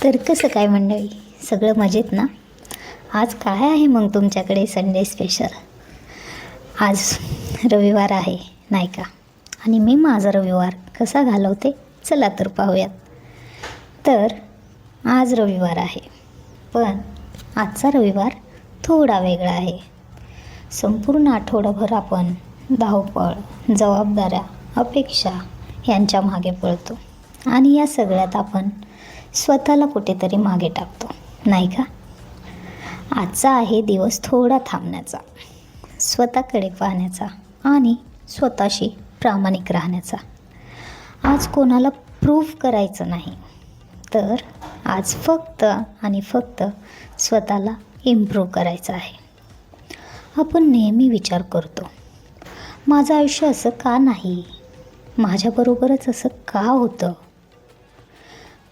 तर कसं काय मंडळी, सगळं मजेत ना? आज काय आहे मग तुमच्याकडे संडे स्पेशल? आज रविवार आहे नाही का? आणि मी माझा रविवार कसा घालवते चला तर पाहूयात. तर आज रविवार आहे, पण आजचा रविवार थोडा वेगळा आहे. संपूर्ण आठवडाभर आपण धावपळ, जबाबदाऱ्या, अपेक्षा यांच्या मागे पळतो आणि या सगळ्यात आपण स्वतःला कुठेतरी मागे टाकतो नाही का? आजचा आहे दिवस थोडा थांबण्याचा, स्वतःकडे पाहण्याचा आणि स्वतःशी प्रामाणिक राहण्याचा. आज कोणाला प्रूव्ह करायचं नाही, तर आज फक्त आणि फक्त स्वतःला इम्प्रूव्ह करायचं आहे. आपण नेहमी विचार करतो, माझं आयुष्य असं का नाही, माझ्याबरोबरच असं का होतं?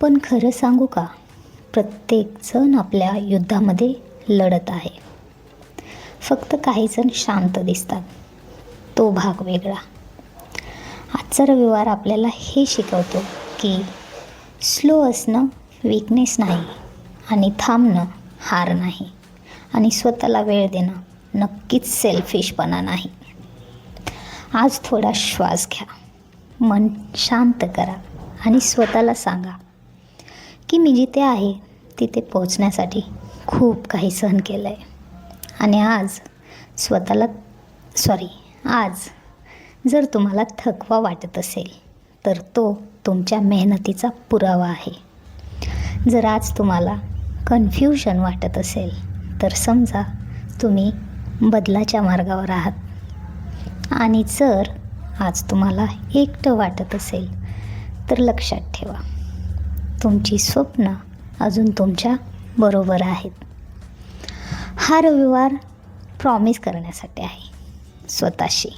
पण खरं सांगू का, प्रत्येकजण आपल्या युद्धामध्ये लढत आहे. फक्त काही जण शांत दिसतात, तो भाग वेगळा. आजचा रविवार आपल्याला हे शिकवतो की स्लो असणं वीकनेस नाही, आणि थांबणं हार नाही, आणि स्वतःला वेळ देणं नक्कीच सेल्फिशपणा नाही. आज थोडा श्वास घ्या, मन शांत करा आणि स्वतःला सांगा की मी जिथे आहे तिथे पोहोचण्यासाठी खूप काही सहन केलं आहे. आणि आज जर तुम्हाला थकवा वाटत असेल तर तो तुमच्या मेहनतीचा पुरावा आहे. जर आज तुम्हाला कन्फ्युजन वाटत असेल तर समजा तुम्ही बदलाच्या मार्गावर आहात. आणि जर आज तुम्हाला एकटं वाटत असेल तर लक्षात ठेवा, तुमची स्वप्न अजून तुमच्या बरोबर आहेत. हा रविवार प्रॉमिस करण्यासाठी आहे स्वतःशी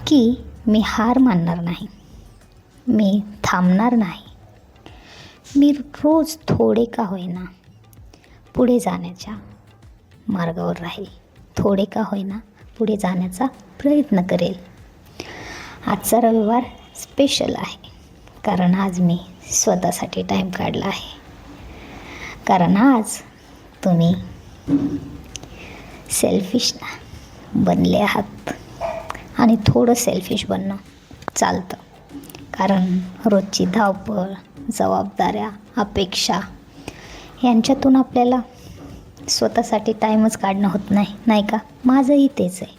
की मी हार मानणार नाही, मी थांबणार नाही, मी रोज थोडे का होईना पुढे जाण्याच्या मार्गावर राहील, थोडे का होईना पुढे जाण्याचा प्रयत्न करेल. आजचा रविवार स्पेशल आहे कारण आज मी स्वतःसाठी टाईम काढला आहे. कारण आज तुम्ही सेल्फिश बनले आहात, आणि थोडं सेल्फिश बनणं चालतं. कारण रोजची धावपळ, जबाबदाऱ्या, अपेक्षा यांच्यातून आपल्याला स्वतःसाठी टाईमच काढणं होत नाही, नाही का? माझंही तेच आहे.